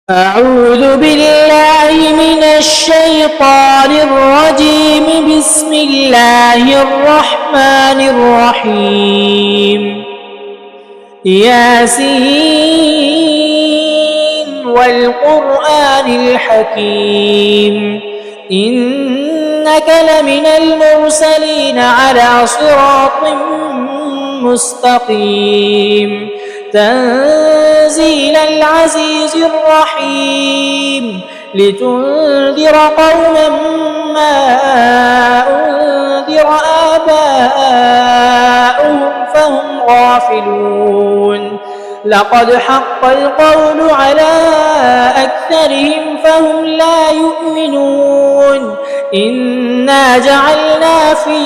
أعوذ بالله من الشيطان الرجيم. بسم الله الرحمن الرحيم. ياسين والقرآن الحكيم إنك لمن المرسلين على صراط مستقيم تنزيل العزيز الرحيم لتنذر قوما ما أنذر آباؤهم فهم غافلون. لقد حق القول على أكثرهم فهم لا يؤمنون. إنا جعلنا في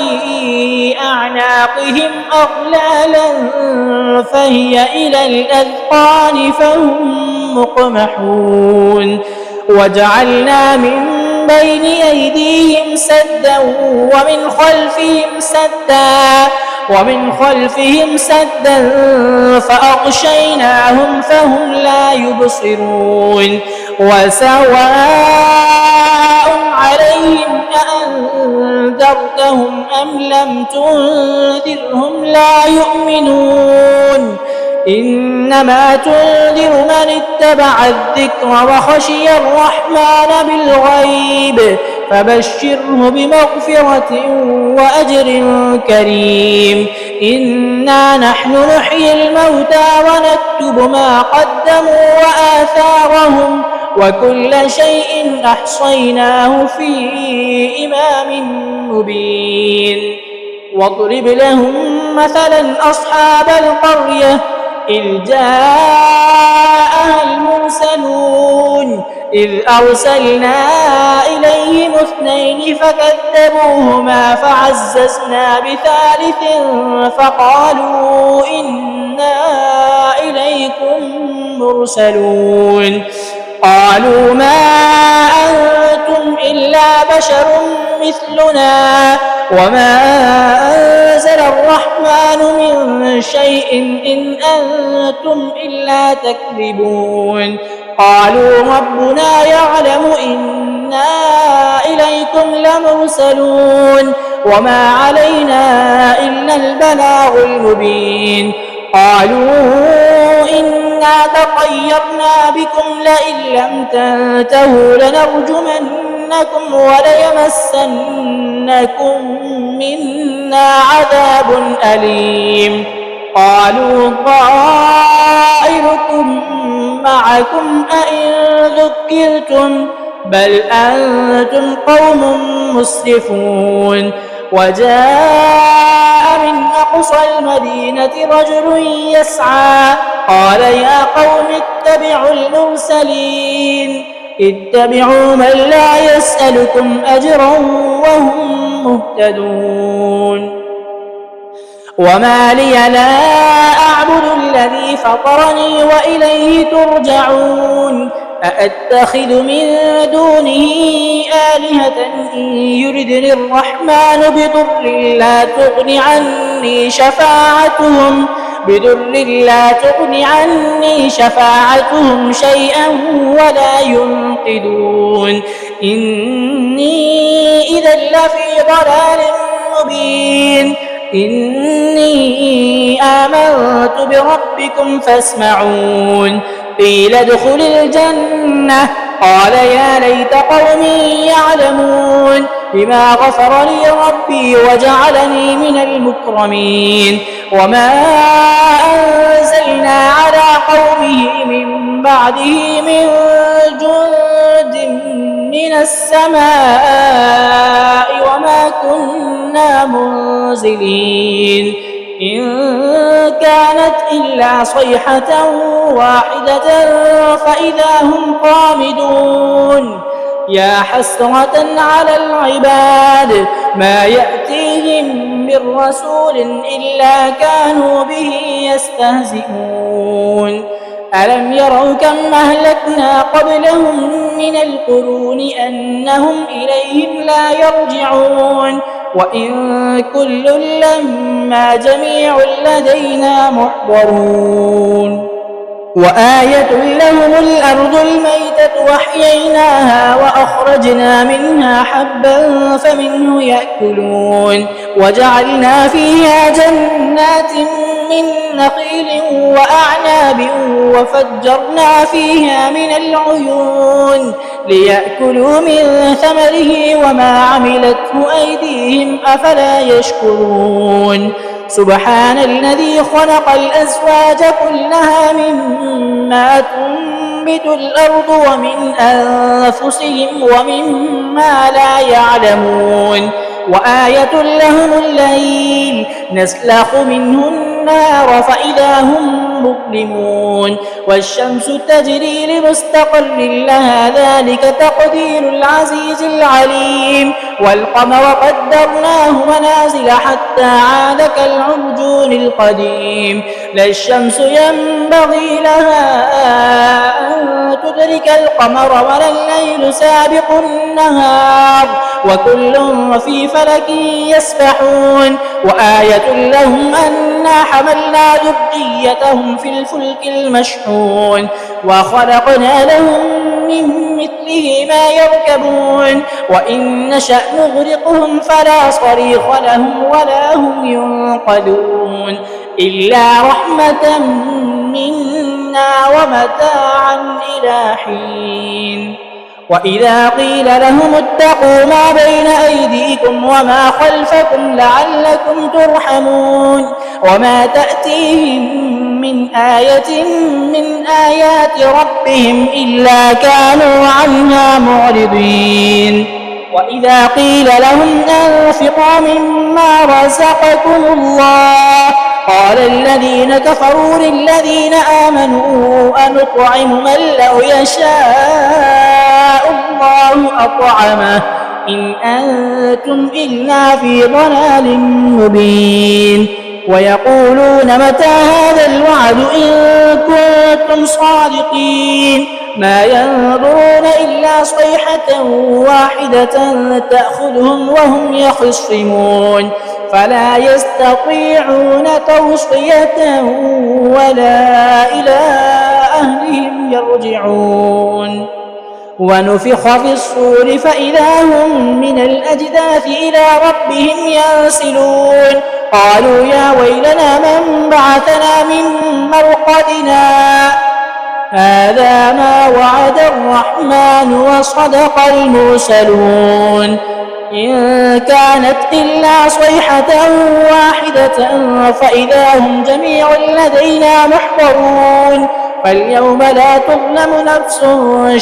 أعناقهم أغلالا فهي إلى الأذقان فهم مقمحون. وجعلنا من بين أيديهم سدا ومن خلفهم سدا فأغشيناهم فهم لا يبصرون. وسواء عليهم أأنذرتهم أم لم تنذرهم لا يؤمنون. إنما تنذر من اتبع الذكر وخشي الرحمن بالغيب فبشره بمغفرة وأجر كريم. إنا نحن نحيي الموتى ونكتب ما قدموا وآثارهم وكل شيء أحصيناه في إمام مبين. واضرب لهم مثلا أصحاب القرية إذ جاءها المرسلون إذ أرسلنا إليهم 2 فكذبوهما فعززنا بثالث فقالوا إنا إليكم مرسلون. قالوا ما أنتم إلا بشر مثلنا وما أنزل الرحمن من شيء إن أنتم إلا تكذبون. قالوا ربنا يعلم إنا إليكم لمرسلون وما علينا إلا البلاغ المبين. قالوا إنا تطيرنا بكم لئن لم تنتهوا لنرجمنكم وليمسنكم منا عذاب أليم. قالوا طائركم معكم أئن ذكرتم بل أنتم قوم مسرفون. وجاء من أقصى المدينة رجل يسعى قال يا قوم اتبعوا المرسلين اتبعوا من لا يسألكم أجرا وهم مهتدون. وما لي لا أعبد الذي فطرني وإليه ترجعون. أأتخذ من دونه آلهة إن يردني الرحمن بضر لا تغن عني شفاعتهم شيئا ولا ينقذون. إني إذا لفي ضلال مبين. إني آمنت بربكم فاسمعون. قيل ادخل الجنة قال يا ليت قومي يعلمون بما غفر لي ربي وجعلني من المكرمين. وما أنزلنا على قومه من بعده من جند من السماء وما كنا منزلين. إن كانت إلا صيحة واحدة فإذا هم قامدون. يا حسرة على العباد ما يأتيهم من رسول إلا كانوا به يستهزئون. ألم يروا كم أهلكنا قبلهم من القرون أنهم إليهم لا يرجعون. وإن كل لما جميع لدينا محضرون. وآية لهم الأرض الميتة وأحييناها وأخرجنا منها حبا فمنه يأكلون وجعلنا فيها جنات من نخيل وأعناب وفجرنا فيها من العيون ليأكلوا من ثمره وما عملته أيديهم أفلا يشكرون سبحان الذي خلق الأزواج كلها مما تنبت الأرض ومن أنفسهم ومما لا يعلمون وآية لهم الليل نسلخ منه النار فإذا هم مظلمون والشمس تجري لمستقر لها ذلك تقدير العزيز العليم والقمر قدرناه منازل حتى عاد كالعرجون القديم لا الشمس ينبغي لها أن تدرك القمر ولا الليل سابق النهار وكل في فلك يسبحون وآية لهم أنا حملنا ذريتهم في الفلك المشحون وخلقنا لهم من مثله ما يركبون وإن نشأ نغرقهم فلا صريخ لهم ولا هم ينقذون إلا رحمة منا ومتاعا إلى حين وإذا قيل لهم اتقوا ما بين أيديكم وما خلفكم لعلكم ترحمون وما تأتيهم من آية من آيات ربهم إلا كانوا عنها معرضين وإذا قيل لهم أنفقوا مما رزقكم الله قال الذين كفروا للذين آمنوا أنطعم من لو يشاء الله أطعمه إن أنتم إلا في ضلال مبين ويقولون متى هذا الوعد إن كنتم صادقين ما ينظرون إلا صيحة واحدة تأخذهم وهم يخصمون فلا يستطيعون توصية ولا إلى أهلهم يرجعون ونفخ في الصور فإذا هم من الأجداث إلى ربهم ينسلون قالوا يا ويلنا من بعثنا من مرقدنا هذا ما وعد الرحمن وصدق المرسلون إن كانت إلا صيحة واحدة فإذا هم جميع لدينا محضرون فاليوم لا تظلم نفس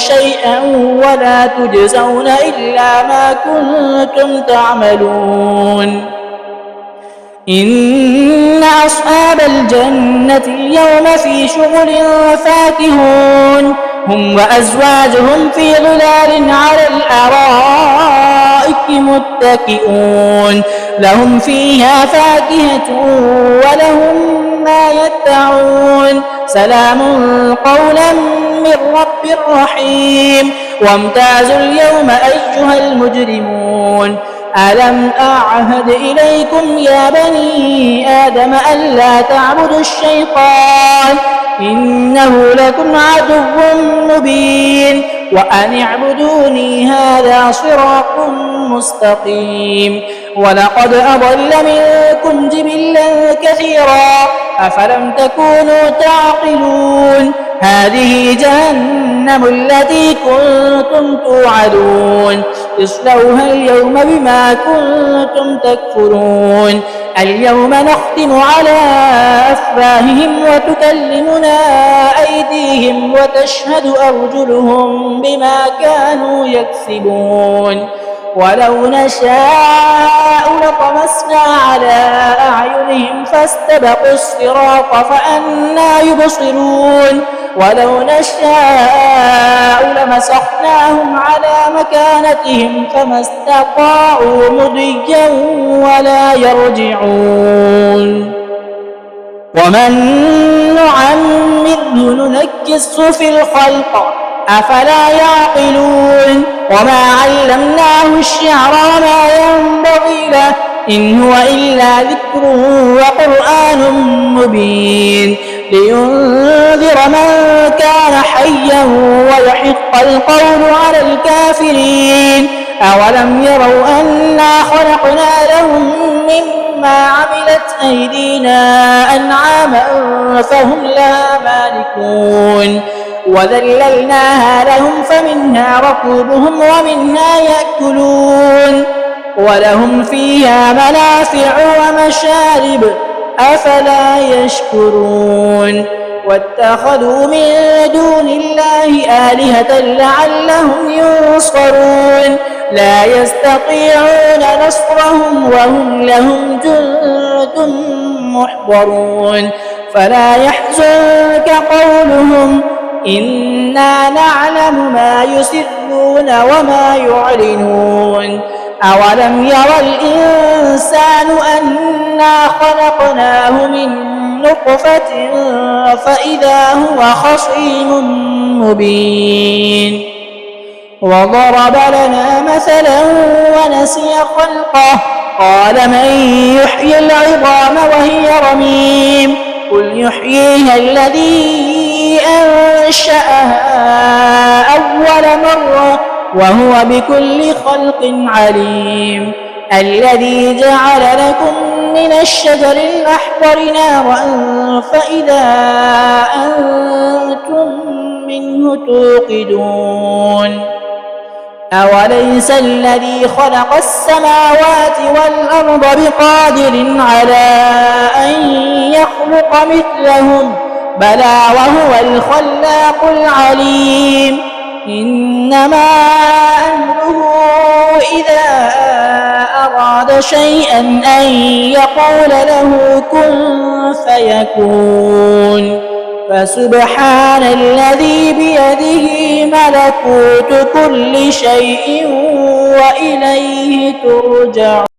شيئا ولا تجزون إلا ما كنتم تعملون إن أصحاب الجنة اليوم في شغل فاكهون هم وأزواجهم في ظلال على الأرائك متكئون لهم فيها فاكهة ولهم ما يدعون سلام قولا من رب رحيم وامتازوا اليوم أيها المجرمون ألم أعهد إليكم يا بني آدم ألا تعبدوا الشيطان إنه لكم عدو مبين وأن اعبدوني هذا صراط مستقيم ولقد أضل منكم جبلا كثيرا أفلم تكونوا تعقلون هذه جهنم التي كنتم توعدون اصلوها اليوم بما كنتم تكفرون اليوم نختم على أفواههم وتكلمنا أيديهم وتشهد أرجلهم بما كانوا يكسبون ولو نشاء لطمسنا على أعينهم فاستبقوا الصراط فأنى يبصرون ولو نشاء لمسخناهم على مكانتهم فما استطاعوا مضيا ولا يرجعون ومن نعمره ننكسه في الخلق أفلا يعقلون وما علمناه الشعر وما ينبغي له إن هو إلا ذكر وقرآن مبين لينذر من كان حيا ويحيى يحق القول على الكافرين أولم يروا أنا خلقنا لهم مما عملت أيدينا أنعاما فهم لها مالكون وذللناها لهم فمنها ركوبهم ومنها يأكلون ولهم فيها منافع ومشارب أفلا يشكرون واتخذوا من دون الله آلهة لعلهم ينصرون لا يستطيعون نصرهم وهم لهم جند محضرون فلا يحزنك قولهم إنا نعلم ما يسرون وما يعلنون أولم ير الإنسان أنا خلقناه من نطفة فإذا هو خصيم مبين وضرب لنا مثلا ونسي خلقه قال من يحيي العظام وهي رميم قل يحييها الذي أنشأها أول مرة وهو بكل خلق عليم الذي جعل لكم من الشجر الأحمر نارا فإذا أنتم منه توقدون أوليس الذي خلق السماوات والأرض بقادر على أن يخلق مثلهم بلى وهو الخلاق العليم إنما أمره إذا أراد شيئا أن يقول له كن فيكون فسبحان الذي بيده ملكوت كل شيء وإليه ترجعون